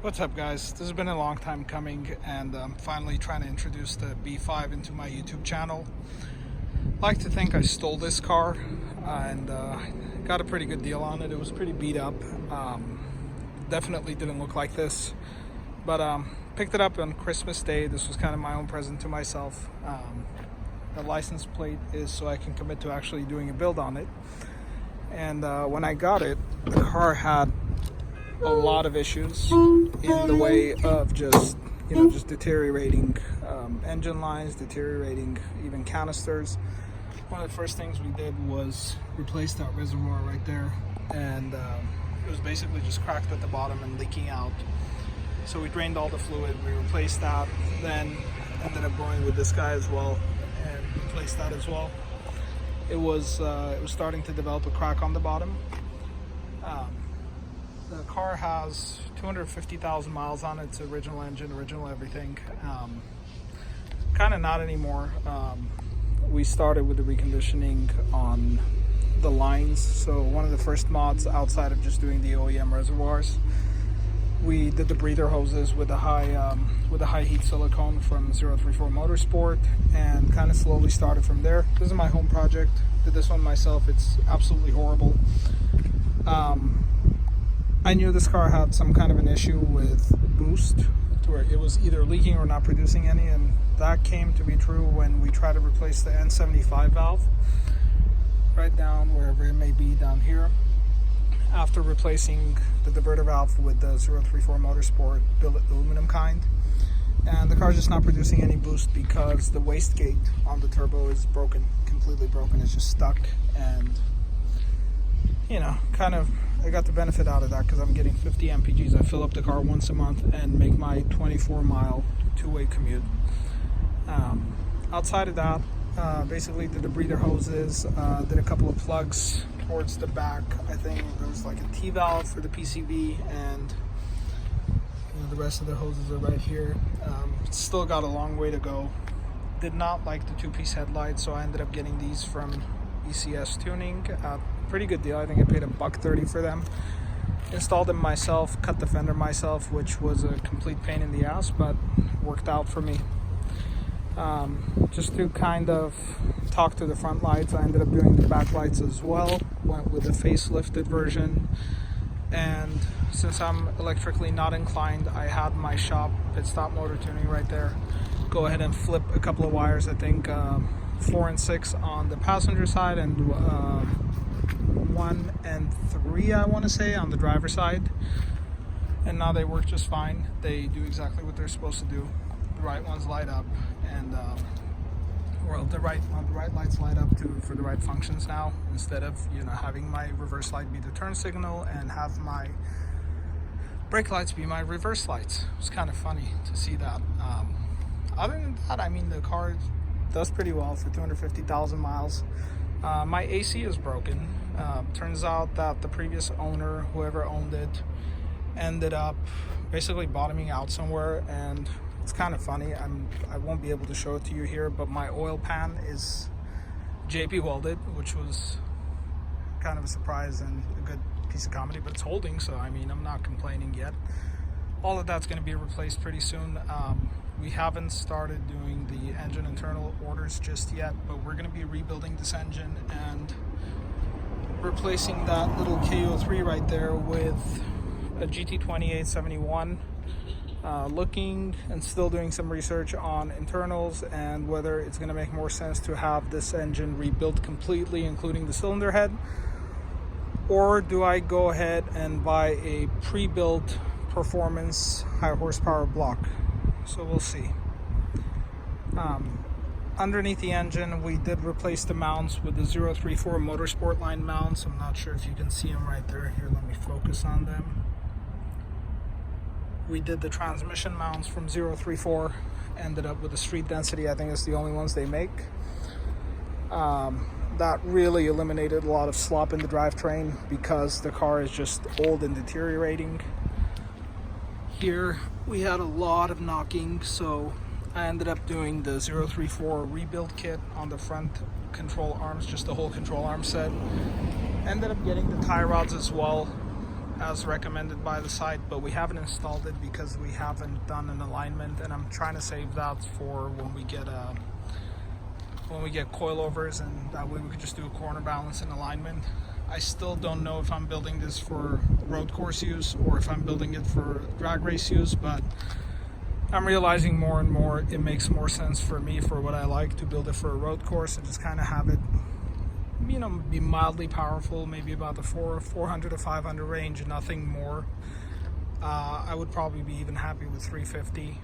What's up, guys? This has been a long time coming, and I'm finally trying to introduce the B5 into my YouTube channel. I like to think I stole this car and got a pretty good deal on it. It was pretty beat up. Definitely didn't look like this, but picked it up on Christmas Day. This was kind of my own present to myself. The license plate is so I can commit to actually doing a build on it. And when I got it, the car had a lot of issues in the way of just deteriorating engine lines, deteriorating even canisters. One of the first things we did was replace that reservoir right there, and it was basically just cracked at the bottom and leaking out. So we drained all the fluid, we replaced that, then ended up going with this guy as well and replaced that as well. It was starting to develop a crack on the bottom. The car has 250,000 miles on it. It's original engine, original everything. Kind of not anymore. We started with the reconditioning on the lines. So one of the first mods outside of just doing the OEM reservoirs, we did the breather hoses with the high heat silicone from 034 Motorsport, and kind of slowly started from there. This is my home project. Did this one myself. It's absolutely horrible. I knew this car had some kind of an issue with boost, to where it was either leaking or not producing any, and that came to be true when we tried to replace the N75 valve right down wherever it may be down here. After replacing the diverter valve with the 034 Motorsport billet aluminum kind, and the car's just not producing any boost because the wastegate on the turbo is broken, completely broken. It's just stuck, and I got the benefit out of that because I'm getting 50 mpgs. I fill up the car once a month and make my 24-mile two-way commute. Outside of that, basically did the breather hoses, did a couple of plugs towards the back. I think there was like a T-valve for the PCV, and the rest of the hoses are right here. Still got a long way to go. Did not like the two-piece headlights, so I ended up getting these from ECS Tuning. Pretty good deal. I think I paid $130 for them. Installed them myself, cut the fender myself, which was a complete pain in the ass, but worked out for me. Just to kind of talk to the front lights, I ended up doing the back lights as well. Went with the facelifted version, and since I'm electrically not inclined, I had my shop pit stop motor tuning right there. Go ahead and flip a couple of wires. I think 4 and 6 on the passenger side, and 1 and 3 I want to say on the driver's side, and now they work just fine. They do exactly what they're supposed to do. The right ones light up, and the right lights light up for the right functions now, instead of having my reverse light be the turn signal and have my brake lights be my reverse lights. It's kind of funny to see that. Other than that, I mean, the car does pretty well for 250,000 miles. My AC is broken. Turns out that the previous owner, whoever owned it, ended up basically bottoming out somewhere, and it's kind of funny. I won't be able to show it to you here, but my oil pan is JP welded, which was kind of a surprise and a good piece of comedy, but it's holding, so I mean, I'm not complaining yet. All of that's going to be replaced pretty soon. We haven't started doing the engine internal orders just yet, but we're going to be rebuilding this engine and replacing that little KO3 right there with a GT2871. Looking and still doing some research on internals and whether it's going to make more sense to have this engine rebuilt completely, including the cylinder head, or do I go ahead and buy a pre-built performance high horsepower block. So we'll see. Underneath the engine, we did replace the mounts with the 034 Motorsport line mounts. I'm not sure if you can see them right there. Here, let me focus on them. We did the transmission mounts from 034, ended up with the street density. I think it's the only ones they make. That really eliminated a lot of slop in the drivetrain because the car is just old and deteriorating. Here we had a lot of knocking, so I ended up doing the 034 rebuild kit on the front control arms, just the whole control arm set. Ended up getting the tie rods as well. as recommended by the site, but we haven't installed it because we haven't done an alignment, and I'm trying to save that for when we get coilovers, and that way we could just do a corner balance and alignment. I still don't know if I'm building this for road course use or if I'm building it for drag race use, but I'm realizing more and more it makes more sense for me, for what I like, to build it for a road course and just kind of have it, you know, be mildly powerful, maybe about the 400 to 500 range, nothing more. I would probably be even happy with 350,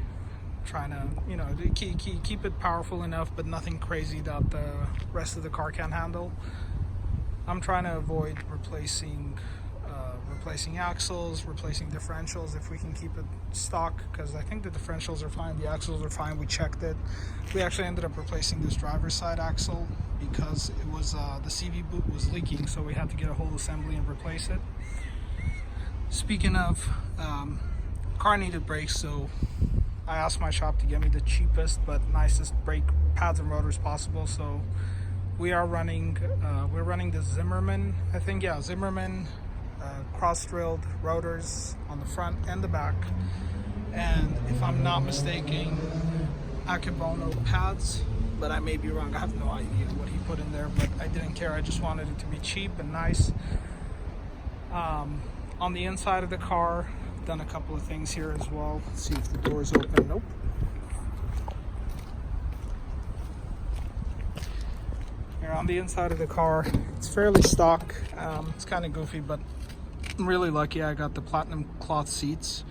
trying to, you know, keep it powerful enough, but nothing crazy that the rest of the car can't handle. I'm trying to avoid replacing axles, replacing differentials if we can keep it stock, because I think the differentials are fine, the axles are fine. We checked it. We actually ended up replacing this driver's side axle because it was the CV boot was leaking, so we had to get a whole assembly and replace it. Speaking of, car needed brakes, so I asked my shop to get me the cheapest but nicest brake pads and rotors possible. So we are running, we're running the Zimmerman, I think, yeah, Zimmerman cross-drilled rotors on the front and the back, and if I'm not mistaken, Akebono pads, but I may be wrong. I have no idea what he put in there, but I didn't care. I just wanted it to be cheap and nice. On the inside of the car, done a couple of things here as well. Let's see if the door's open. Nope. Here on the inside of the car, it's fairly stock. It's kind of goofy, but I'm really lucky I got the platinum cloth seats.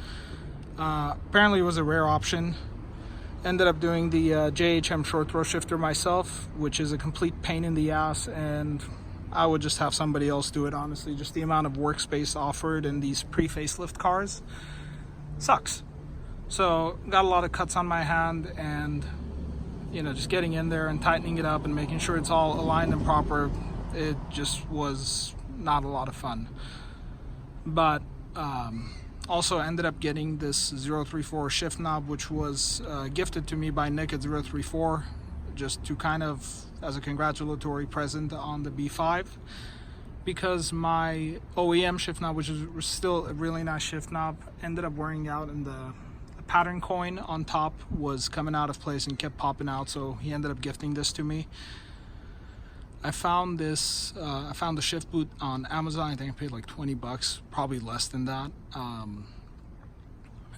Apparently it was a rare option. Ended up doing the JHM short throw shifter myself, which is a complete pain in the ass, and I would just have somebody else do it, honestly. Just the amount of workspace offered in these pre-facelift cars sucks. So got a lot of cuts on my hand, and you know, just getting in there and tightening it up and making sure it's all aligned and proper, it just was not a lot of fun. But also ended up getting this 034 shift knob, which was gifted to me by Nick at 034, just to kind of as a congratulatory present on the B5, because my OEM shift knob, which was still a really nice shift knob, ended up wearing out, and the pattern coin on top was coming out of place and kept popping out, so he ended up gifting this to me. I found this, I found the shift boot on Amazon. I think I paid like 20 bucks, probably less than that.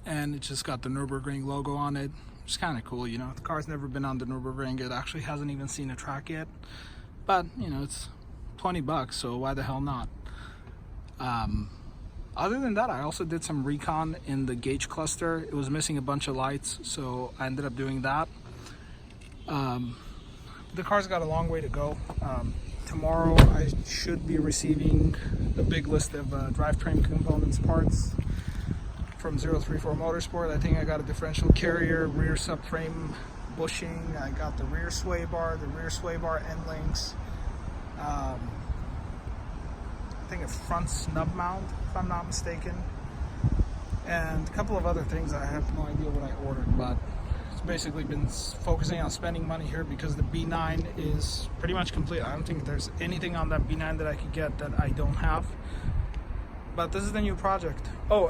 And it just got the Nürburgring logo on it. It's kind of cool, you know. The car's never been on the Nürburgring. It actually hasn't even seen a track yet. But, you know, it's 20 bucks, so why the hell not? Other than that, I also did some recon in the gauge cluster. It was missing a bunch of lights, so I ended up doing that. The car's got a long way to go. Tomorrow I should be receiving a big list of drivetrain components parts from 034 Motorsport. I think I got a differential carrier, rear subframe bushing, I got the rear sway bar end links, I think a front snub mount, if I'm not mistaken, and a couple of other things. I have no idea what I ordered, but it's basically been focusing on spending money here because the B9 is pretty much complete. I don't think there's anything on that B9 that I could get that I don't have. But this is the new project. Oh,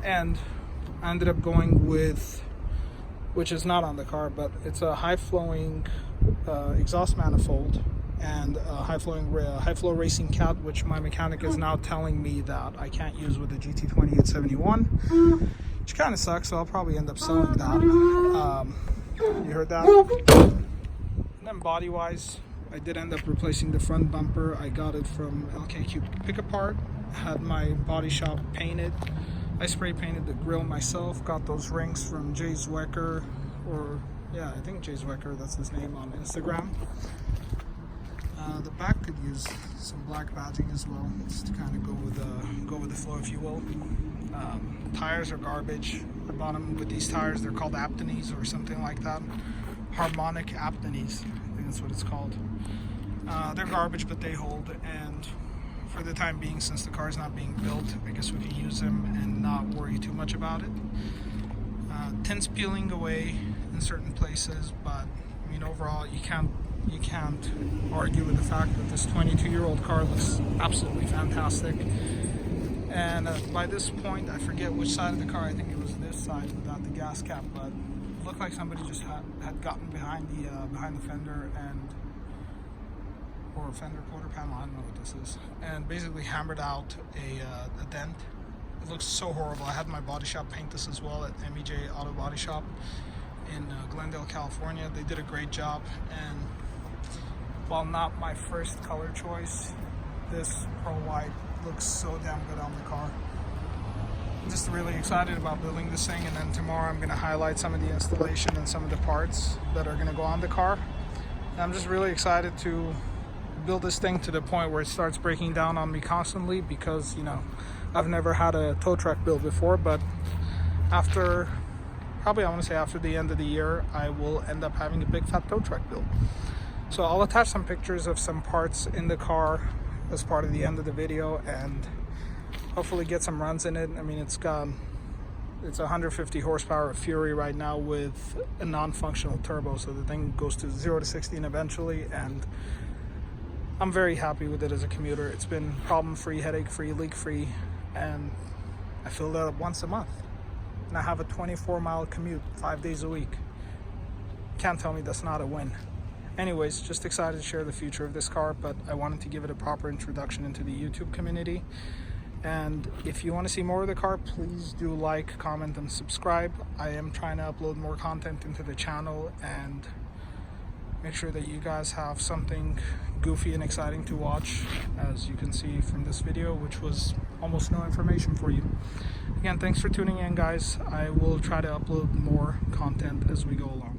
and I ended up going with, which is not on the car, but it's a high-flowing exhaust manifold and a high-flow racing cat, which my mechanic is now telling me that I can't use with the GT20 871, which kind of sucks, so I'll probably end up selling that. You heard that? And then body-wise, I did end up replacing the front bumper. I got it from LKQ Pick-A-Part. Had my body shop painted. I spray painted the grille myself. Got those rings from Jay Zwecker, or yeah, I think Jay Zwecker, that's his name on Instagram. The back could use some black badging as well, just to kind of go with the flow, if you will. Tires are garbage. I bought them with these tires. They're called Aptones or something like that. Harmonic Aptones, I think that's what it's called. They're garbage, but they hold, and for the time being, since the car's not being built, I guess we can use them and not worry too much about it. Tints peeling away in certain places, but I mean, overall, you can't argue with the fact that this 22-year-old car looks absolutely fantastic. And by this point, I forget which side of the car. I think it was this side without the gas cap, but it looked like somebody just had gotten behind the fender or fender quarter panel. I don't know what this is, and basically hammered out a dent. It looks so horrible. I had my body shop paint this as well at MEJ Auto Body Shop in Glendale, California. They did a great job, and while not my first color choice, this pearl white looks so damn good on the car. I'm just really excited about building this thing, and then tomorrow I'm going to highlight some of the installation and some of the parts that are going to go on the car. And I'm just really excited to build this thing to the point where it starts breaking down on me constantly, because, you know, I've never had a tow truck built before, but after, probably I want to say after the end of the year, I will end up having a big fat tow truck built. So I'll attach some pictures of some parts in the car as part of the end of the video, and hopefully get some runs in it. I mean, it's 150 horsepower of Fury right now with a non-functional turbo, so the thing goes to 0 to 60 eventually, and I'm very happy with it as a commuter. It's been problem-free, headache-free, leak-free, and I fill that up once a month. And I have a 24-mile commute 5 days a week. Can't tell me that's not a win. Anyways, just excited to share the future of this car, but I wanted to give it a proper introduction into the YouTube community. And if you want to see more of the car, please do like, comment, and subscribe. I am trying to upload more content into the channel and make sure that you guys have something goofy and exciting to watch, as you can see from this video, which was almost no information for you. Again, thanks for tuning in, guys. I will try to upload more content as we go along.